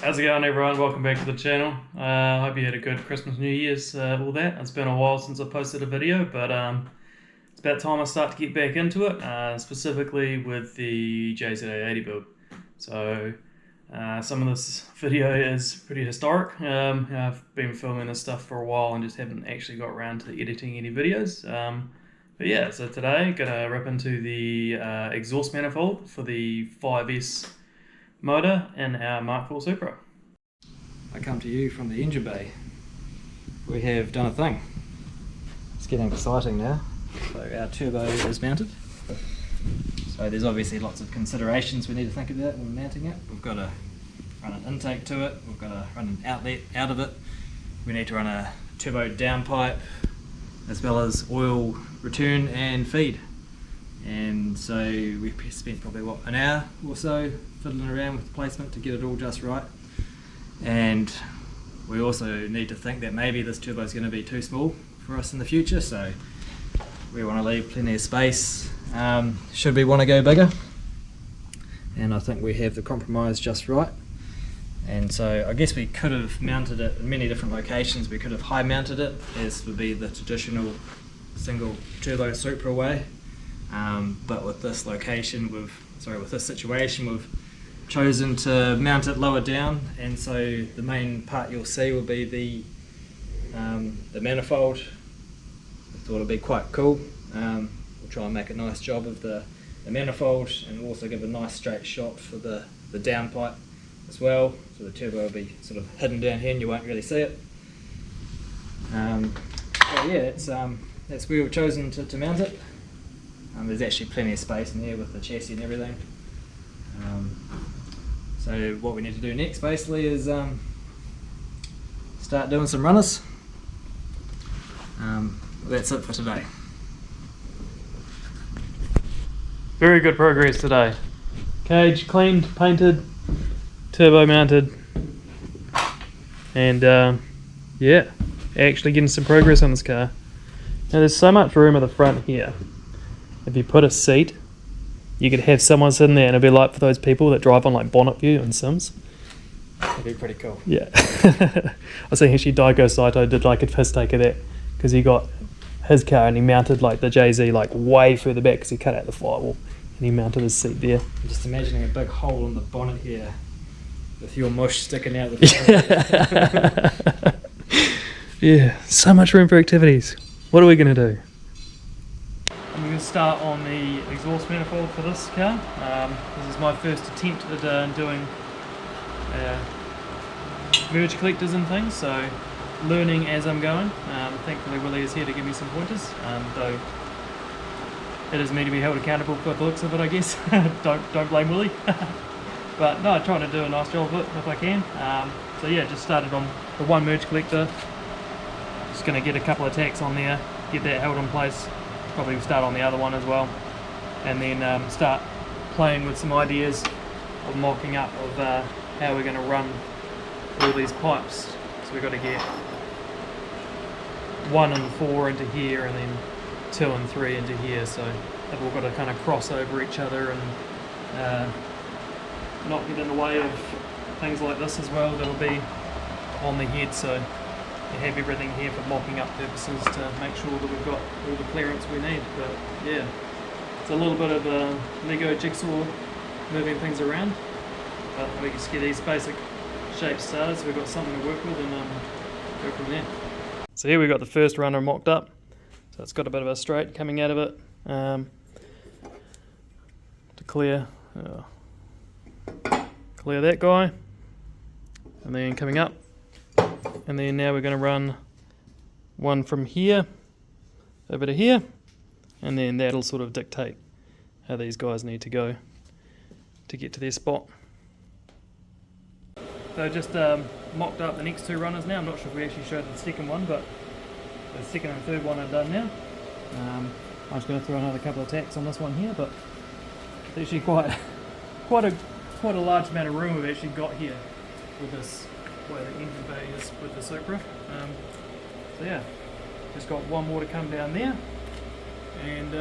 How's it going, everyone? Welcome back to the channel. Hope you had a good Christmas, New Year's, all that. It's been a while since I posted a video, but it's about time I start to get back into it, specifically with the JZA80 build. So some of this video is pretty historic. I've been filming this stuff for a while and just haven't actually got around to editing any videos. But yeah, so today gonna rip into the exhaust manifold for the 5S motor in our MK4 Supra. I come to you from the engine bay. We have done a thing. It's getting exciting now. So our turbo is mounted. So there's obviously lots of considerations we need to think about when mounting it. We've got to run an intake to it, we've got to run an outlet out of it, we need to run a turbo downpipe, as well as oil return and feed. And so we spent probably an hour or so fiddling around with the placement to get it all just right. And we also need to think that maybe this turbo is going to be too small for us in the future, so we want to leave plenty of space should we want to go bigger. And I think we have the compromise just right. And so I guess we could have mounted it in many different locations. We could have high mounted it, as would be the traditional single turbo Supra way. But with this location, with this situation, we've chosen to mount it lower down, and so the main part you'll see will be the manifold. I thought it'd be quite cool. We'll try and make a nice job of the manifold, and also give a nice straight shot for the downpipe as well. So the turbo will be sort of hidden down here, and you won't really see it. But yeah, that's where we've chosen to mount it. There's actually plenty of space in here with the chassis and everything. So what we need to do next basically is start doing some runners. That's it for today. Very good progress today. Cage cleaned, painted, turbo mounted, and yeah, actually getting some progress on this car. Now there's so much room at the front here. If you put a seat, you could have someone sitting there, and it'd be like for those people that drive on like bonnet view in Sims. That'd be pretty cool. Yeah. I was thinking actually Daiko Saito did like a piss take of that, because he got his car and he mounted like the JZ like way further back because he cut out the firewall, and he mounted his seat there. I'm just imagining a big hole in the bonnet here with your mush sticking out the front. Yeah, so much room for activities. What are we going to do? I'm going to start on the exhaust manifold for this car. This is my first attempt at doing merge collectors and things, so learning as I'm going. Thankfully Willie is here to give me some pointers, though it is me to be held accountable for the looks of it, I guess. don't blame Willie. But no, I'm trying to do a nice job of it if I can. So yeah, just started on the one merge collector. Just going to get a couple of tacks on there, get that held in place. Probably start on the other one as well, and then start playing with some ideas of mocking up of how we're going to run all these pipes. So we've got to get 1 and 4 into here, and then 2 and 3 into here, so they've all got to kind of cross over each other and not get in the way of things like this as well that'll be on the head. So you have everything here for mocking up purposes to make sure that we've got all the clearance we need. But yeah, it's a little bit of a Lego jigsaw moving things around, but we just get these basic shapes started so we've got something to work with, and go from there. So here we've got the first runner mocked up, so it's got a bit of a straight coming out of it to clear that guy, and then coming up. And then now we're going to run one from here over to here, and then that'll sort of dictate how these guys need to go to get to their spot. So just mocked up the next 2 runners now. I'm not sure if we actually showed the second one, but the second and third one are done now. I'm just going to throw another couple of tacks on this one here, but it's actually quite a large amount of room we've actually got here with this way the engine bay is with the Supra. So yeah, just got one more to come down there, and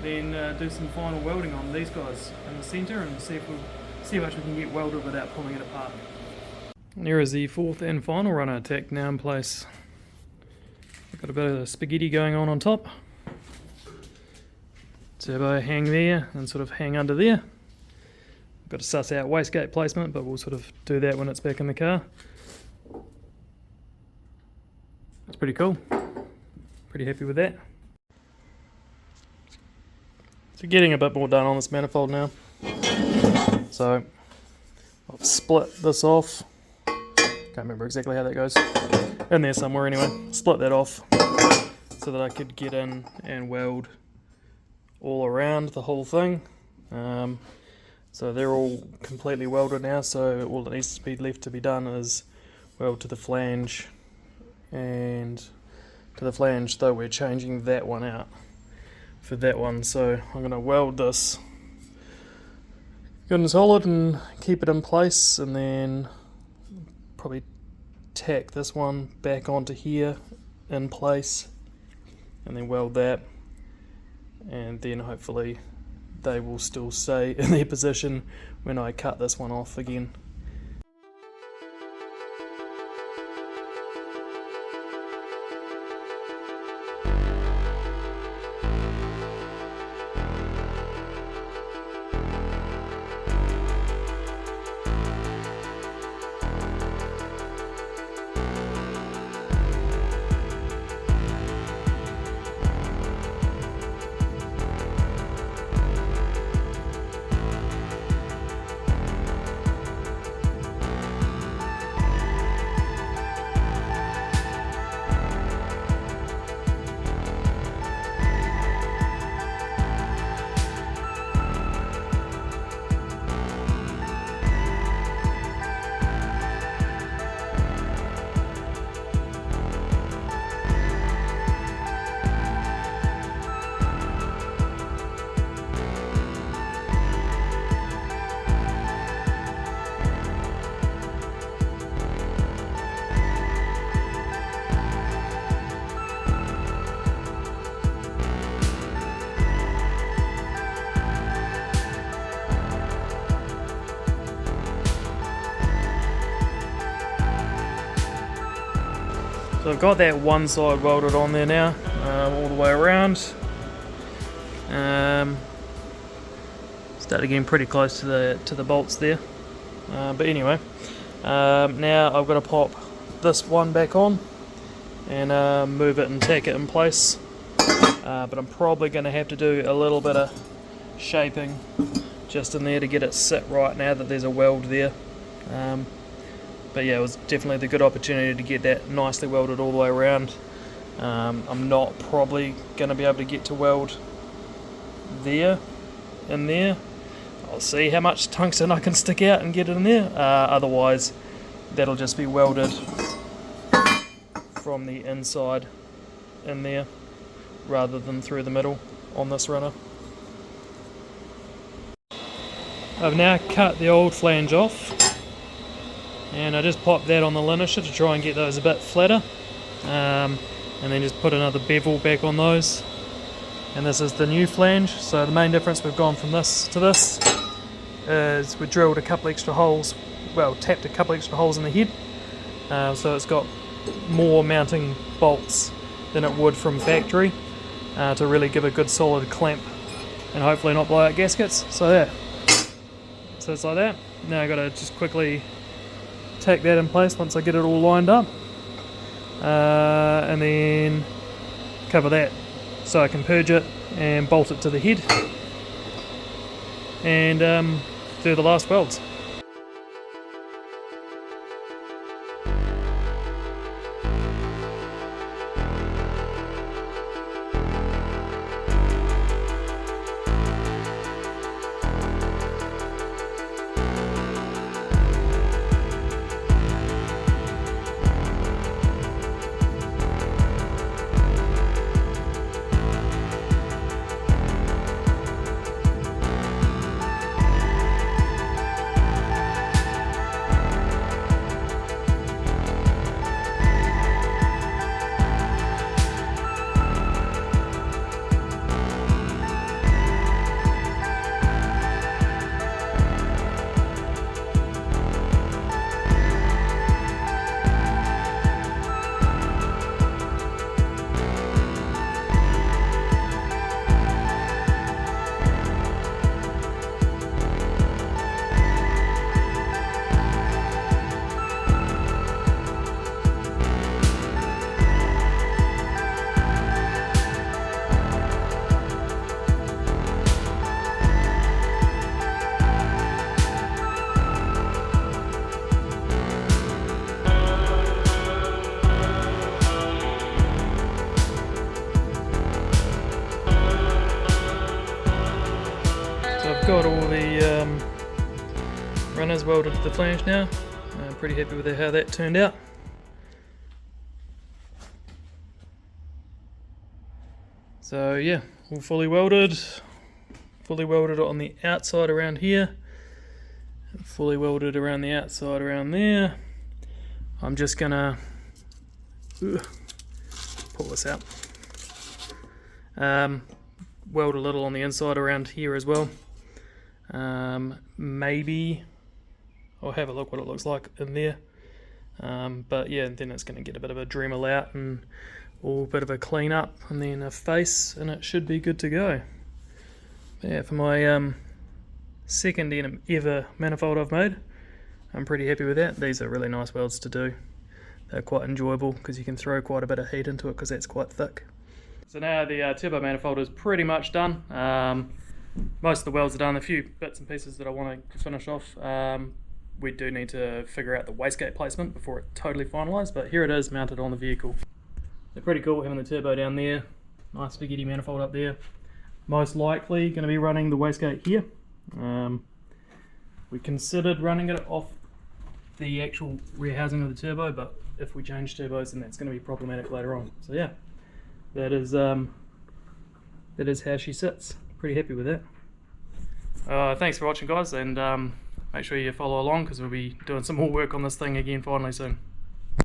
then do some final welding on these guys in the centre, and see how much we can get welded without pulling it apart. And here is the fourth and final runner attack now in place. I've got a bit of spaghetti going on top. Turbo hang there and sort of hang under there. I've got to suss out wastegate placement, but we'll sort of do that when it's back in the car. That's pretty cool. Pretty happy with that. So getting a bit more done on this manifold now. So I'll split this off. Can't remember exactly how that goes. In there somewhere anyway. Split that off so that I could get in and weld all around the whole thing. So they're all completely welded now, so all that needs to be left to be done is weld to the flange and to the flange, though we're changing that one out for that one. So I'm going to weld this good and solid and keep it in place, and then probably tack this one back onto here in place and then weld that, and then hopefully they will still stay in their position when I cut this one off again. So I've got that one side welded on there now, all the way around. Started getting pretty close to the bolts there, but anyway, now I've got to pop this one back on and move it and tack it in place. But I'm probably going to have to do a little bit of shaping just in there to get it sit right now that there's a weld there. But yeah, it was definitely the good opportunity to get that nicely welded all the way around. I'm not probably going to be able to get to weld there, in there. I'll see how much tungsten I can stick out and get it in there. Otherwise, that'll just be welded from the inside in there rather than through the middle on this runner. I've now cut the old flange off, and I just popped that on the linisher to try and get those a bit flatter, and then just put another bevel back on those. And this is the new flange. So the main difference we've gone from this to this is we drilled a couple extra holes, well, tapped a couple extra holes in the head, so it's got more mounting bolts than it would from factory, to really give a good solid clamp and hopefully not blow out gaskets. So yeah, so it's like that. Now I've got to just quickly tack that in place once I get it all lined up, and then cover that so I can purge it and bolt it to the head and do the last welds. has welded the flange now. I'm pretty happy with how that turned out. So yeah, all fully welded on the outside around here, fully welded around the outside around there. I'm just gonna pull this out. Weld a little on the inside around here as well. Maybe I'll have a look what it looks like in there. But yeah, then it's going to get a bit of a Dremel out and a bit of a clean up, and then a face, and it should be good to go. But yeah, for my second ever manifold I've made, I'm pretty happy with that. These are really nice welds to do. They're quite enjoyable because you can throw quite a bit of heat into it because that's quite thick. So now the turbo manifold is pretty much done. Most of the welds are done. A few bits and pieces that I want to finish off. We do need to figure out the wastegate placement before it's totally finalised, but here it is mounted on the vehicle. They're pretty cool having the turbo down there. Nice spaghetti manifold up there. Most likely going to be running the wastegate here. We considered running it off the actual rear housing of the turbo, but if we change turbos then that's going to be problematic later on. So yeah, that is how she sits. Pretty happy with that. Thanks for watching, guys, and make sure you follow along because we'll be doing some more work on this thing again finally soon.